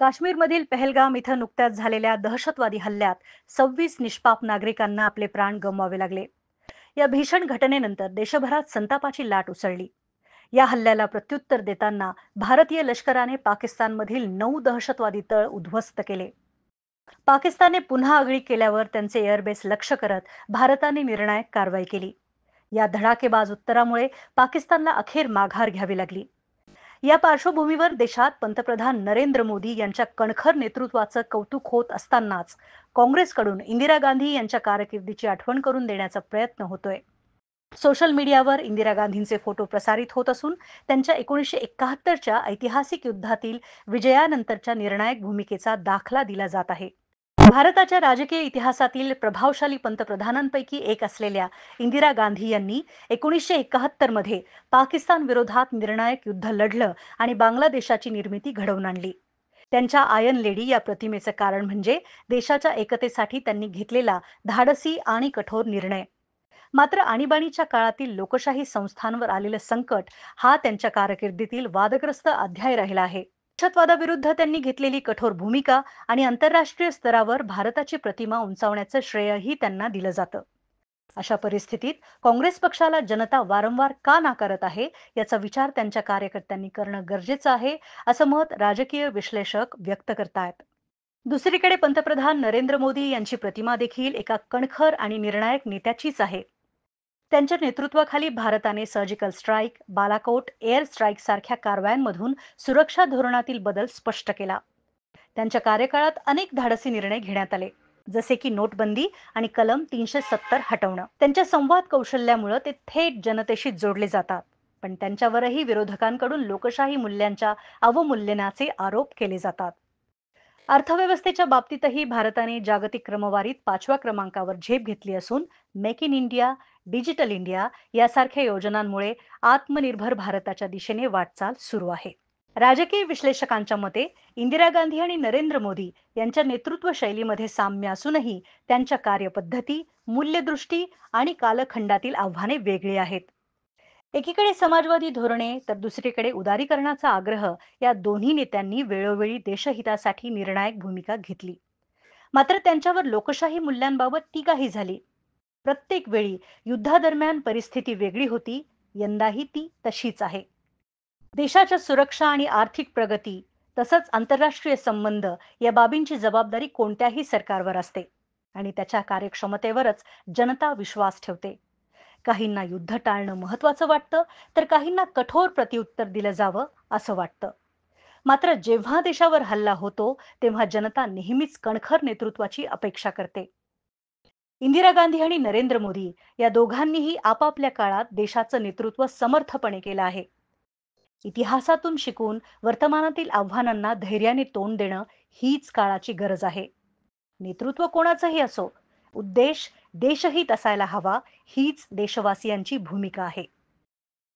काश्मीरमधील पहलगाम इथं नुकत्याच झालेल्या दहशतवादी हल्ल्यात 26 निष्पाप नागरिकांना आपले प्राण गमवावे लागले. या भीषण घटनेनंतर देशभरात संतापाची लाट उसळली. या हल्ल्याला प्रत्युत्तर देताना भारतीय लष्कराने पाकिस्तानमधील 9 दहशतवादी तळ उद्ध्वस्त केले. पाकिस्तानने पुन्हा आगळी केल्यावर त्यांचे एअरबेस लक्ष्य करत भारताने निर्णायक कारवाई केली. या धडाकेबाज उत्तरामुळे पाकिस्तानला अखेर माघार घ्यावी लागली. या पार्श्वभूमीवर देशात पंतप्रधान नरेंद्र मोदी यांच्या कणखर नेतृत्वाचं कौतुक होत असतानाच काँग्रेसकडून इंदिरा गांधी यांच्या कारकिर्दीची आठवण करून देण्याचा प्रयत्न होतोय. सोशल मीडियावर इंदिरा गांधींचे फोटो प्रसारित होत असून त्यांच्या 1971च्या ऐतिहासिक युद्धातील विजयानंतरच्या निर्णायक भूमिकेचा दाखला दिला जात आहे. भारताच्या राजकीय इतिहासातील प्रभावशाली पंतप्रधानांपैकी एक असलेल्या इंदिरा गांधी यांनी 1971 मध्ये पाकिस्तान विरोधात निर्णायक युद्ध लढलं आणि बांगलादेशाची निर्मिती घडवून आणली. त्यांच्या आयर्न लेडी या प्रतिमेचं कारण म्हणजे देशाच्या एकतेसाठी त्यांनी घेतलेला धाडसी आणि कठोर निर्णय. मात्र आणीबाणीच्या काळातील लोकशाही संस्थांवर आलेलं संकट हा त्यांच्या कारकिर्दीतील वादग्रस्त अध्याय राहिला आहे. दहशतवादाविरुद्ध त्यांनी घेतलेली कठोर भूमिका आणि आंतरराष्ट्रीय स्तरावर भारताची प्रतिमा उंचावण्याचं श्रेयही त्यांना दिलं जातं. अशा परिस्थितीत काँग्रेस पक्षाला जनता वारंवार का नाकारत आहे याचा विचार त्यांच्या कार्यकर्त्यांनी करणं गरजेचं आहे, असं मत राजकीय विश्लेषक व्यक्त करतायत. दुसरीकडे पंतप्रधान नरेंद्र मोदी यांची प्रतिमा देखील एका कणखर आणि निर्णायक नेत्याचीच आहे. त्यांच्या नेतृत्वाखाली भारताने surgical strike, Balakot, air strike सारख्या कारवायांमधून सुरक्षा धोरणातील बदल स्पष्ट केला. त्यांच्या कार्यकाळात अनेक धाडसी निर्णय घेण्यात आले, जसे की नोटबंदी आणि कलम 370 हटवणं. त्यांच्या संवाद कौशल्यामुळे ते थेट जनतेशी जोडले जातात. पण त्यांच्यावरही विरोधकांकडून लोकशाही मूल्यांच्या अवमूल्यनाचे आरोप केले जातात. अर्थव्यवस्थेच्या बाबतीतही भारताने जागतिक क्रमवारीत 5व्या क्रमांकावर झेप घेतली असून make in India, digital India यासारख्या योजनांमुळे आत्मनिर्भर भारताच्या दिशेने वाटचाल सुरू आहे. राजकीय विश्लेषकांच्या मते इंदिरा गांधी आणि नरेंद्र मोदी यांच्या नेतृत्व शैलीमध्ये साम्य असूनही त्यांच्या कार्यपद्धती, मूल्यदृष्टी आणि कालखंडातील आव्हाने वेगळी आहेत. एकीकडे समाजवादी धोरणे तर दुसरीकडे उदारीकरणाचा आग्रह या दोन्ही नेत्यांनी वेळोवेळी देशहितासाठी निर्णायक भूमिका घेतली. मात्र त्यांच्यावर लोकशाही मूल्यांबाबत टीकाही झाली. प्रत्येक वेळी युद्धादरम्यान परिस्थिती वेगळी होती, यंदाही ती तशीच आहे. देशाच्या सुरक्षा आणि आर्थिक प्रगती तसंच आंतरराष्ट्रीय संबंध या बाबींची जबाबदारी कोणत्याही सरकारवर असते आणि त्याच्या कार्यक्षमतेवरच जनता विश्वास ठेवते. काहींना युद्ध टाळणं महत्वाचं वाटतं, तर काहींना कठोर प्रत्युत्तर दिलं जावं असं वाटतं. मात्र जेव्हा देशावर हल्ला होतो तेव्हा जनता नेहमीच कणखर नेतृत्वाची अपेक्षा करते. इंदिरा गांधी आणि नरेंद्र मोदी या दोघांनीही आपापल्या काळात देशाचं नेतृत्व समर्थपणे केलं आहे. इतिहासातून शिकून वर्तमानातील आव्हानांना धैर्याने तोंड देणं हीच काळाची गरज आहे. नेतृत्व कोणाचंही असो, उद्देश देशहित असायला हवा हीच देशवासियांची भूमिका आहे.